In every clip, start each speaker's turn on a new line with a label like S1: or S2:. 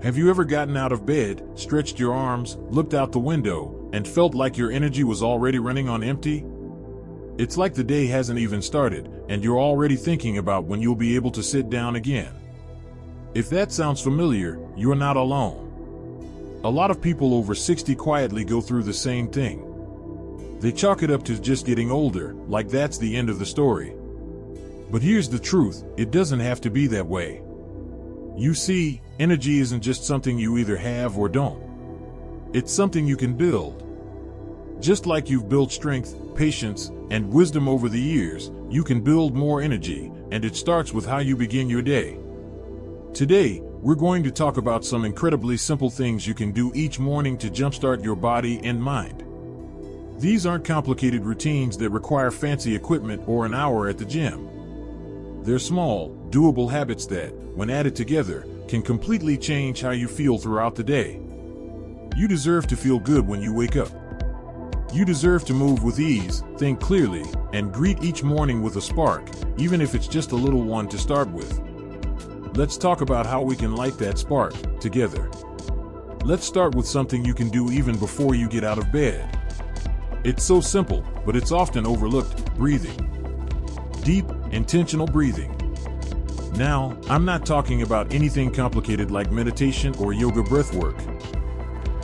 S1: Have you ever gotten out of bed, stretched your arms, looked out the window, and felt like your energy was already running on empty? It's like the day hasn't even started, and you're already thinking about when you'll be able to sit down again. If that sounds familiar, you're not alone. A lot of people over 60 quietly go through the same thing. They chalk it up to just getting older, like that's the end of the story. But here's the truth, it doesn't have to be that way. You see, energy isn't just something you either have or don't. It's something you can build. Just like you've built strength, patience, and wisdom over the years, you can build more energy, and it starts with how you begin your day. Today, we're going to talk about some incredibly simple things you can do each morning to jumpstart your body and mind. These aren't complicated routines that require fancy equipment or an hour at the gym. They're small, doable habits that, when added together, can completely change how you feel throughout the day. You deserve to feel good when you wake up. You deserve to move with ease, think clearly, and greet each morning with a spark, even if it's just a little one to start with. Let's talk about how we can light that spark together. Let's start with something you can do even before you get out of bed. It's so simple, but it's often overlooked: breathing. Deep, intentional breathing. Now, I'm not talking about anything complicated like meditation or yoga breath work.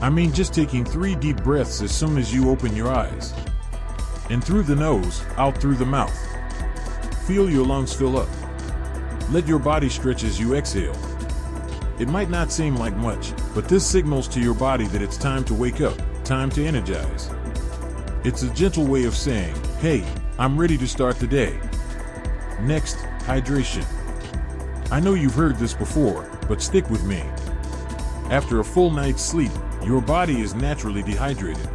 S1: I mean just taking 3 deep breaths as soon as you open your eyes. In through the nose, out through the mouth. Feel your lungs fill up. Let your body stretch as you exhale. It might not seem like much, but this signals to your body that it's time to wake up, time to energize. It's a gentle way of saying, hey, I'm ready to start the day. Next, hydration. I know you've heard this before, but stick with me. After a full night's sleep, your body is naturally dehydrated.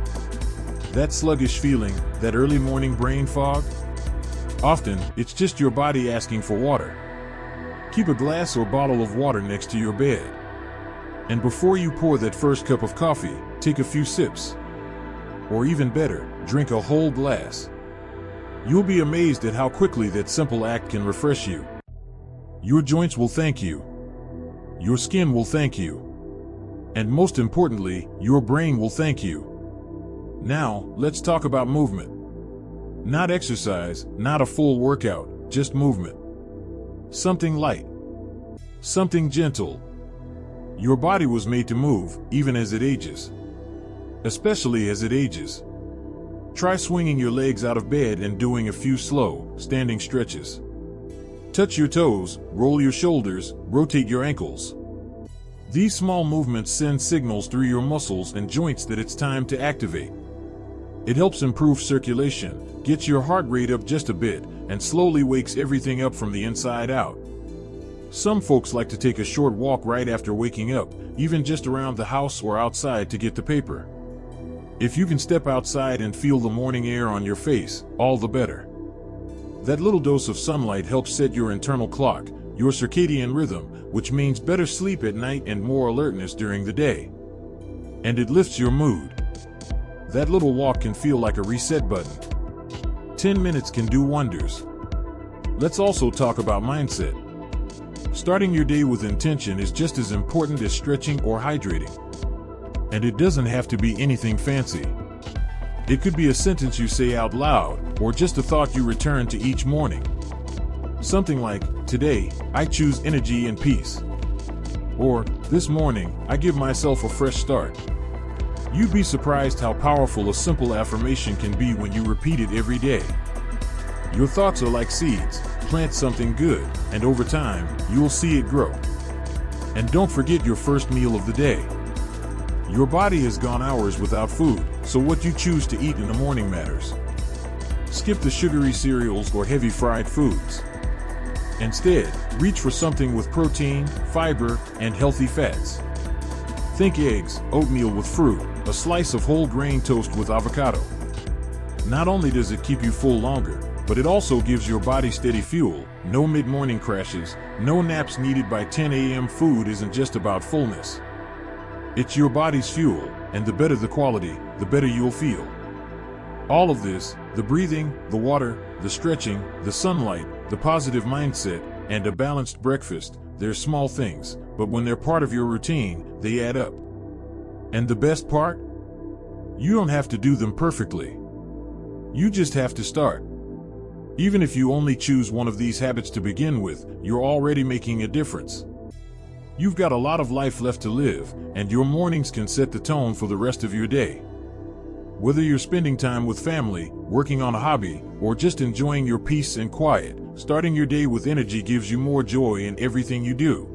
S1: That sluggish feeling, that early morning brain fog? Often, it's just your body asking for water. Keep a glass or bottle of water next to your bed. And before you pour that first cup of coffee, take a few sips. Or even better, drink a whole glass. You'll be amazed at how quickly that simple act can refresh you. Your joints will thank you. Your skin will thank you. And most importantly, your brain will thank you. Now, let's talk about movement. Not exercise, not a full workout, just movement. Something light. Something gentle. Your body was made to move, even as it ages. Especially as it ages. Try swinging your legs out of bed and doing a few slow, standing stretches. Touch your toes, roll your shoulders, rotate your ankles. These small movements send signals through your muscles and joints that it's time to activate. It helps improve circulation, gets your heart rate up just a bit, and slowly wakes everything up from the inside out. Some folks like to take a short walk right after waking up, even just around the house or outside to get the paper. If you can step outside and feel the morning air on your face, all the better. That little dose of sunlight helps set your internal clock, your circadian rhythm, which means better sleep at night and more alertness during the day. And it lifts your mood. That little walk can feel like a reset button. 10 minutes can do wonders. Let's also talk about mindset. Starting your day with intention is just as important as stretching or hydrating. And it doesn't have to be anything fancy. It could be a sentence you say out loud, or just a thought you return to each morning. Something like, today, I choose energy and peace. Or, this morning, I give myself a fresh start. You'd be surprised how powerful a simple affirmation can be when you repeat it every day. Your thoughts are like seeds. Plant something good, and over time, you'll see it grow. And don't forget your first meal of the day. Your body has gone hours without food, so what you choose to eat in the morning matters. Skip the sugary cereals or heavy fried foods. Instead, reach for something with protein, fiber, and healthy fats. Think eggs, oatmeal with fruit, a slice of whole grain toast with avocado. Not only does it keep you full longer, but it also gives your body steady fuel. No mid-morning crashes, no naps needed by 10 a.m. Food isn't just about fullness. It's your body's fuel, and the better the quality, the better you'll feel. All of this, the breathing, the water, the stretching, the sunlight, the positive mindset, and a balanced breakfast, they're small things, but when they're part of your routine, they add up. And the best part? You don't have to do them perfectly. You just have to start. Even if you only choose one of these habits to begin with, you're already making a difference. You've got a lot of life left to live, and your mornings can set the tone for the rest of your day. Whether you're spending time with family, working on a hobby, or just enjoying your peace and quiet, starting your day with energy gives you more joy in everything you do.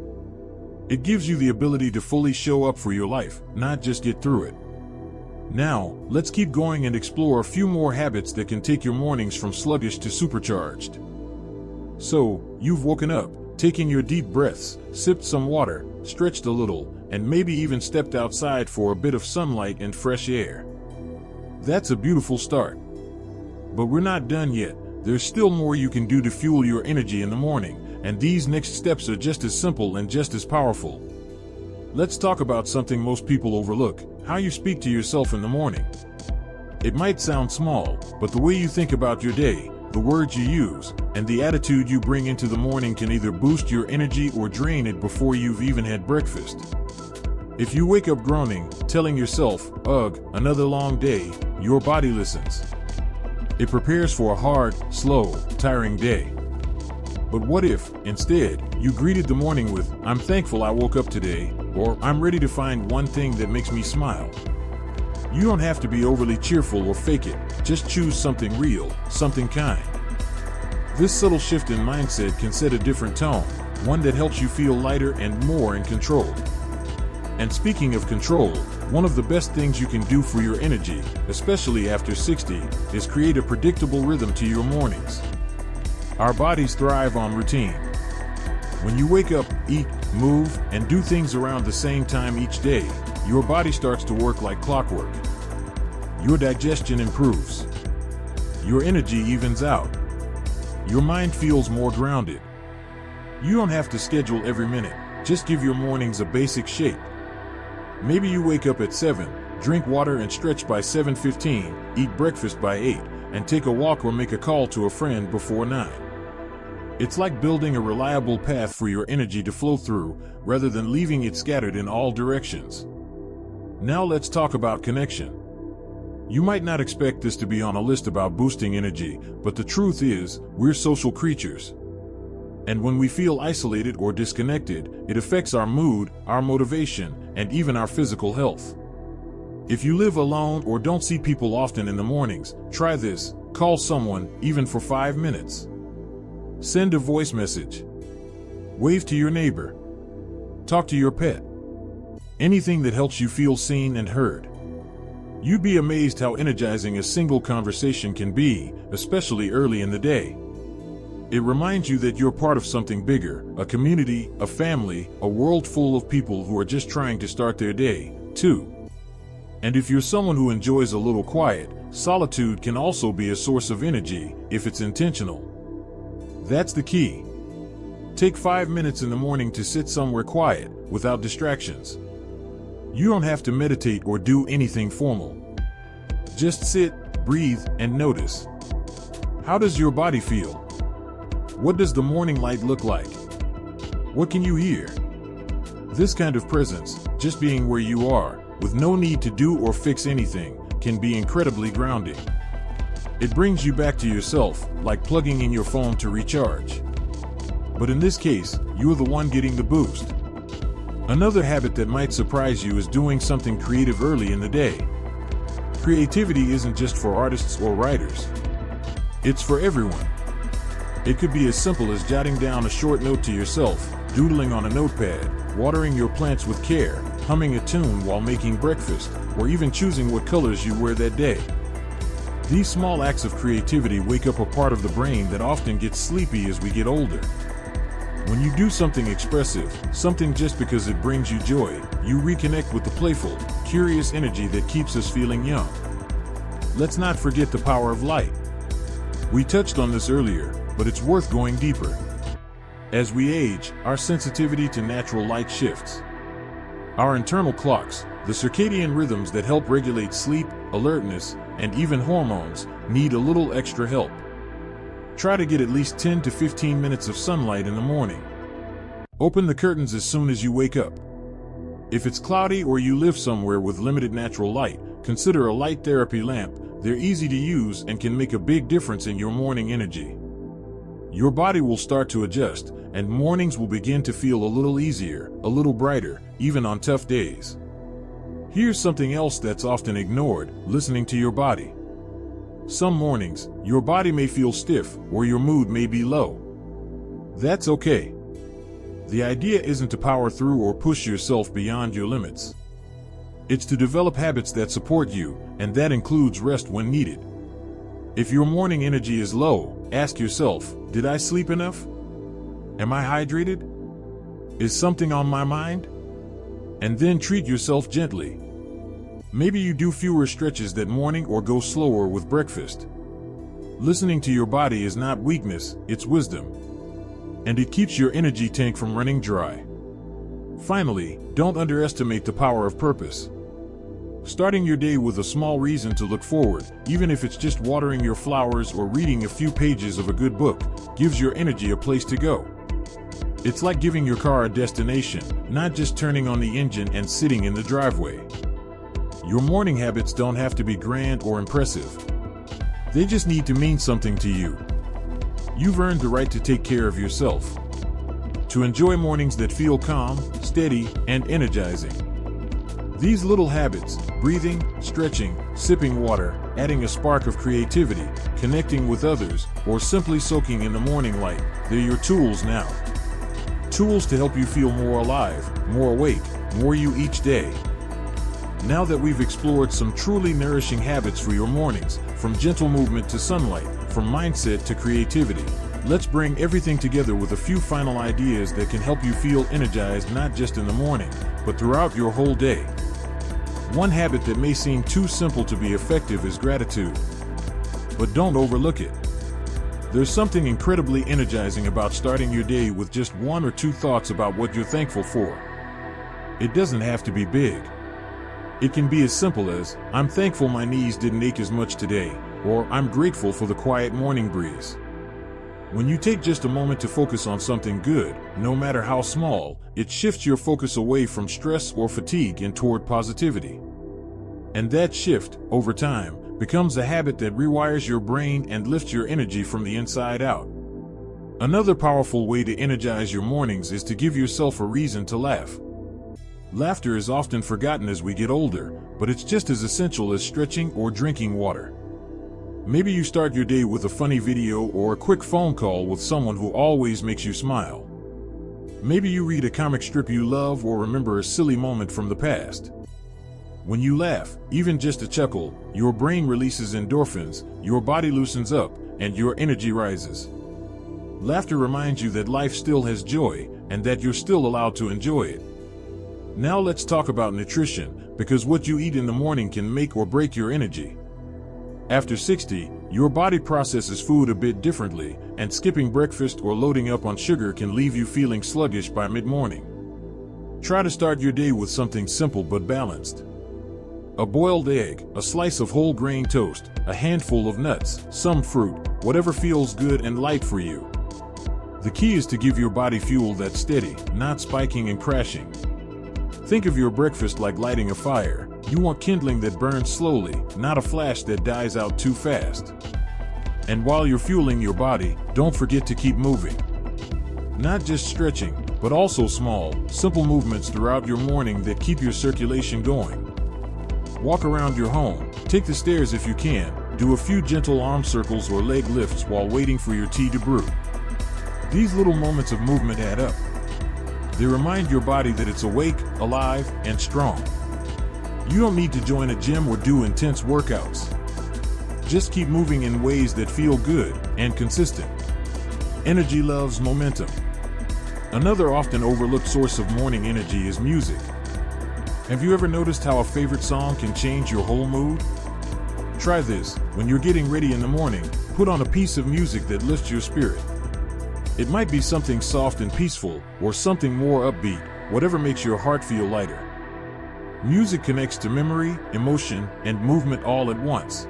S1: It gives you the ability to fully show up for your life, not just get through it. Now, let's keep going and explore a few more habits that can take your mornings from sluggish to supercharged. So, you've woken up, taken your deep breaths, sipped some water, stretched a little, and maybe even stepped outside for a bit of sunlight and fresh air. That's a beautiful start. But we're not done yet. There's still more you can do to fuel your energy in the morning, and these next steps are just as simple and just as powerful. Let's talk about something most people overlook: how you speak to yourself in the morning. It might sound small, but the way you think about your day, the words you use, and the attitude you bring into the morning can either boost your energy or drain it before you've even had breakfast. If you wake up groaning, telling yourself, "Ugh, another long day," your body listens. It prepares for a hard, slow, tiring day. But what if, instead, you greeted the morning with, "I'm thankful I woke up today," or "I'm ready to find one thing that makes me smile"? You don't have to be overly cheerful or fake it, just choose something real, something kind. This subtle shift in mindset can set a different tone, one that helps you feel lighter and more in control. And speaking of control, one of the best things you can do for your energy, especially after 60, is create a predictable rhythm to your mornings. Our bodies thrive on routine. When you wake up, eat, move, and do things around the same time each day, your body starts to work like clockwork. Your digestion improves. Your energy evens out. Your mind feels more grounded. You don't have to schedule every minute, just give your mornings a basic shape. Maybe you wake up at 7, drink water and stretch by 7:15, eat breakfast by 8, and take a walk or make a call to a friend before 9. It's like building a reliable path for your energy to flow through, rather than leaving it scattered in all directions. Now let's talk about connection. You might not expect this to be on a list about boosting energy, but the truth is, we're social creatures. And when we feel isolated or disconnected, it affects our mood, our motivation, and even our physical health. If you live alone or don't see people often in the mornings, try this: call someone, even for 5 minutes. Send a voice message. Wave to your neighbor. Talk to your pet. Anything that helps you feel seen and heard. You'd be amazed how energizing a single conversation can be, especially early in the day. It reminds you that you're part of something bigger, a community, a family, a world full of people who are just trying to start their day, too. And if you're someone who enjoys a little quiet, solitude can also be a source of energy, if it's intentional. That's the key. Take 5 minutes in the morning to sit somewhere quiet, without distractions. You don't have to meditate or do anything formal. Just sit, breathe, and notice. How does your body feel? What does the morning light look like? What can you hear? This kind of presence, just being where you are, with no need to do or fix anything, can be incredibly grounding. It brings you back to yourself, like plugging in your phone to recharge. But in this case, you're the one getting the boost. Another habit that might surprise you is doing something creative early in the day. Creativity isn't just for artists or writers. It's for everyone. It could be as simple as jotting down a short note to yourself, doodling on a notepad, watering your plants with care, humming a tune while making breakfast, or even choosing what colors you wear that day. These small acts of creativity wake up a part of the brain that often gets sleepy as we get older. When you do something expressive, something just because it brings you joy, you reconnect with the playful, curious energy that keeps us feeling young. Let's not forget the power of light. We touched on this earlier, but it's worth going deeper. As we age, our sensitivity to natural light shifts. Our internal clocks, the circadian rhythms that help regulate sleep, alertness, and even hormones, need a little extra help. Try to get at least 10 to 15 minutes of sunlight in the morning. Open the curtains as soon as you wake up. If it's cloudy or you live somewhere with limited natural light, consider a light therapy lamp. They're easy to use and can make a big difference in your morning energy. Your body will start to adjust, and mornings will begin to feel a little easier, a little brighter, even on tough days. Here's something else that's often ignored: listening to your body. Some mornings, your body may feel stiff or your mood may be low. That's okay. The idea isn't to power through or push yourself beyond your limits. It's to develop habits that support you, and that includes rest when needed. If your morning energy is low, ask yourself, did I sleep enough? Am I hydrated? Is something on my mind? And then treat yourself gently. Maybe you do fewer stretches that morning or go slower with breakfast. Listening to your body is not weakness, it's wisdom. And it keeps your energy tank from running dry. Finally, don't underestimate the power of purpose. Starting your day with a small reason to look forward, even if it's just watering your flowers or reading a few pages of a good book, gives your energy a place to go. It's like giving your car a destination, not just turning on the engine and sitting in the driveway. Your morning habits don't have to be grand or impressive. They just need to mean something to you. You've earned the right to take care of yourself. To enjoy mornings that feel calm, steady, and energizing. These little habits, breathing, stretching, sipping water, adding a spark of creativity, connecting with others, or simply soaking in the morning light, they're your tools now. Tools to help you feel more alive, more awake, more you each day. Now that we've explored some truly nourishing habits for your mornings, from gentle movement to sunlight, from mindset to creativity, let's bring everything together with a few final ideas that can help you feel energized not just in the morning, but throughout your whole day. One habit that may seem too simple to be effective is gratitude. But don't overlook it. There's something incredibly energizing about starting your day with just one or two thoughts about what you're thankful for. It doesn't have to be big. It can be as simple as, I'm thankful my knees didn't ache as much today, or I'm grateful for the quiet morning breeze. When you take just a moment to focus on something good, no matter how small, it shifts your focus away from stress or fatigue and toward positivity. And that shift, over time, becomes a habit that rewires your brain and lifts your energy from the inside out. Another powerful way to energize your mornings is to give yourself a reason to laugh. Laughter is often forgotten as we get older, but it's just as essential as stretching or drinking water. Maybe you start your day with a funny video or a quick phone call with someone who always makes you smile. Maybe you read a comic strip you love or remember a silly moment from the past. When you laugh, even just a chuckle, your brain releases endorphins, your body loosens up, and your energy rises. Laughter reminds you that life still has joy, and that you're still allowed to enjoy it. Now let's talk about nutrition, because what you eat in the morning can make or break your energy. After 60, your body processes food a bit differently, and skipping breakfast or loading up on sugar can leave you feeling sluggish by mid-morning. Try to start your day with something simple but balanced. A boiled egg, a slice of whole grain toast, a handful of nuts, some fruit, whatever feels good and light for you. The key is to give your body fuel that's steady, not spiking and crashing. Think of your breakfast like lighting a fire. You want kindling that burns slowly, not a flash that dies out too fast. And while you're fueling your body, don't forget to keep moving. Not just stretching, but also small, simple movements throughout your morning that keep your circulation going. Walk around your home, take the stairs if you can, do a few gentle arm circles or leg lifts while waiting for your tea to brew. These little moments of movement add up. They remind your body that it's awake, alive, and strong. You don't need to join a gym or do intense workouts. Just keep moving in ways that feel good and consistent. Energy loves momentum. Another often overlooked source of morning energy is music. Have you ever noticed how a favorite song can change your whole mood? Try this. When you're getting ready in the morning, put on a piece of music that lifts your spirit. It might be something soft and peaceful, or something more upbeat, whatever makes your heart feel lighter. Music connects to memory, emotion, and movement all at once.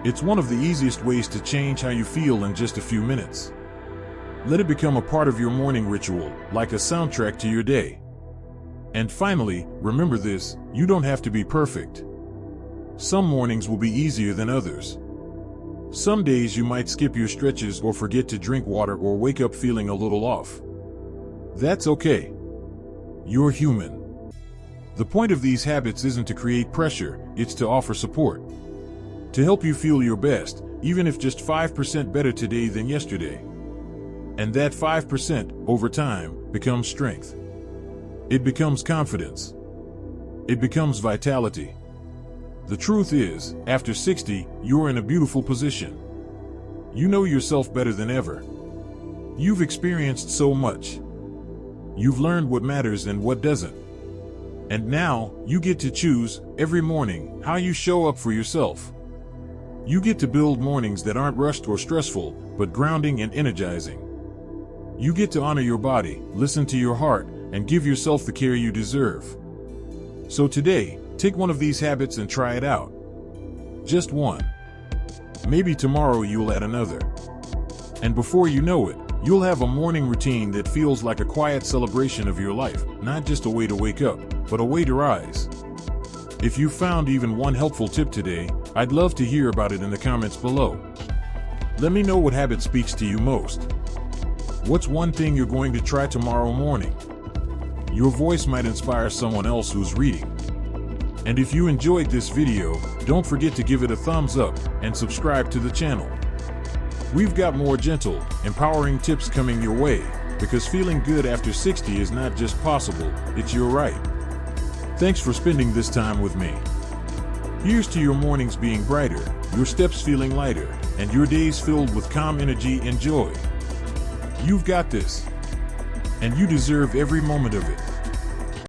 S1: It's one of the easiest ways to change how you feel in just a few minutes. Let it become a part of your morning ritual, like a soundtrack to your day. And finally, remember this, you don't have to be perfect. Some mornings will be easier than others. Some days you might skip your stretches or forget to drink water or wake up feeling a little off. That's okay. You're human. The point of these habits isn't to create pressure, it's to offer support. To help you feel your best, even if just 5% better today than yesterday. And that 5%, over time, becomes strength. It becomes confidence. It becomes vitality. The truth is, after 60, you're in a beautiful position. You know yourself better than ever. You've experienced so much. You've learned what matters and what doesn't. And now, you get to choose, every morning, how you show up for yourself. You get to build mornings that aren't rushed or stressful, but grounding and energizing. You get to honor your body, listen to your heart, and give yourself the care you deserve. So today, take one of these habits and try it out. Just one. Maybe tomorrow you'll add another. And before you know it, you'll have a morning routine that feels like a quiet celebration of your life, not just a way to wake up, but a way to rise. If you found even one helpful tip today, I'd love to hear about it in the comments below. Let me know what habit speaks to you most. What's one thing you're going to try tomorrow morning? Your voice might inspire someone else who's reading. And if you enjoyed this video, don't forget to give it a thumbs up and subscribe to the channel. We've got more gentle, empowering tips coming your way, because feeling good after 60 is not just possible, it's your right. Thanks for spending this time with me. Here's to your mornings being brighter, your steps feeling lighter, and your days filled with calm energy and joy. You've got this. And you deserve every moment of it.